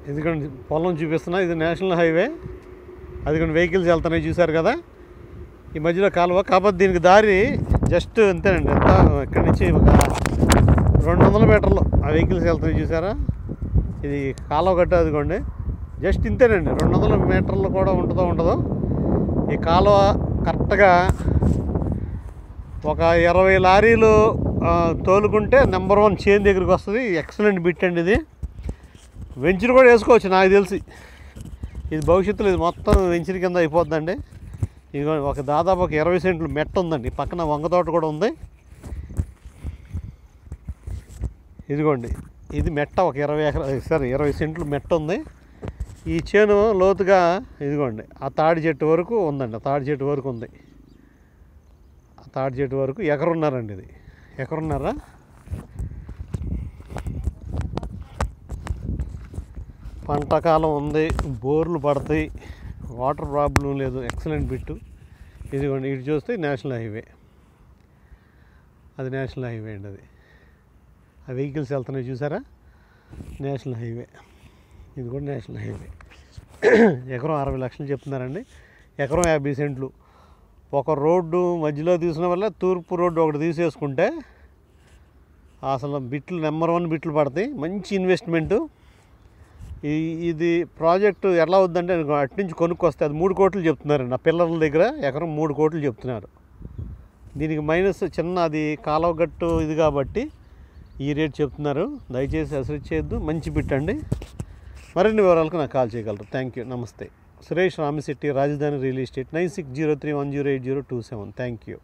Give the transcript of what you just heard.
ఎందుకంటే పొలం చూపిస్తున్నా, ఇది నేషనల్ హైవే. అది కొన్ని వెహికల్స్ వెళ్తున్నాయి చూసారు కదా, ఈ మధ్యలో కాలువ. కాకపోతే దీనికి దారి జస్ట్ అంతేనండి, ఎంత ఇక్కడి నుంచి ఒక 200 మీటర్లు ఆ వెహికల్స్ వెళ్తున్నాయి చూసారా. ఇది కాలువ గట్ట అదిగోండి, జస్ట్ ఇంతేనండి, 200 మీటర్లు కూడా ఉండదో. ఈ కాలువ కరెక్ట్గా ఒక 20 లారీలు తోలుకుంటే నెంబర్ 1 చేను దగ్గరికి వస్తుంది. ఎక్సలెంట్ బిట్ అండి ఇది. వెంచర్ కూడా వేసుకోవచ్చు నాకు తెలిసి. ఇది భవిష్యత్తులో ఇది మొత్తం వెంచర్ కింద అయిపోద్దండి. ఇది ఒక దాదాపు ఒక 20 సెంట్లు మెట్ట ఉందండి, పక్కన వంగ తోట కూడా ఉంది. ఇదిగోండి, ఇది మెట్ట ఒక 20 సెంట్లు మెట్ట ఉంది. ఈ చేను లోతుగా ఇదిగోండి ఆ తాడి చెట్టు వరకు ఉందండి, ఆ తాడి చెట్టు వరకు ఉంది. ఆ తాడి చెట్టు వరకు ఎకరున్నారండి, ఇది ఎకరున్నారా. పంటకాలం ఉంది, బోర్లు పడతాయి, వాటర్ ప్రాబ్లం లేదు, ఎక్సలెంట్ బిట్టు. ఇదిగోండి ఇటు చూస్తే నేషనల్ హైవే, అది నేషనల్ హైవే అండి. అది ఆ వెహికల్స్ వెళ్తున్నాయి చూసారా, నేషనల్ హైవే. ఇది కూడా నేషనల్ హైవే. ఎకరం 60 లక్షలు చెప్తున్నారండి, ఎకరం 50 సెంట్లు. ఒక రోడ్డు మధ్యలో తీసిన వల్ల తూర్పు రోడ్డు ఒకటి తీసేసుకుంటే అసలు బిట్లు నెంబర్ 1 బిట్లు పడతాయి. మంచి ఇన్వెస్ట్మెంటు. ఇది ప్రాజెక్టు ఎలా అవుద్దంటే అటు నుంచి కొనుక్కొస్తే అది 3 కోట్లు చెప్తున్నారండి. ఆ పిల్లల దగ్గర ఎకరం 3 కోట్లు చెప్తున్నారు. దీనికి మైనస్ చిన్న అది కాలువ గట్టు ఇది కాబట్టి ఈ రేట్ చెప్తున్నారు. దయచేసి అసలు చేయొద్దు, మంచి బిట్ అండి. మరిన్ని వివరాలకు నాకు కాల్ చేయగలరు. థ్యాంక్ యూ, నమస్తే. సురేష్ రామిశెట్టి, రాజధాని రియల్ ఎస్టేట్, 9603108027. Thank you.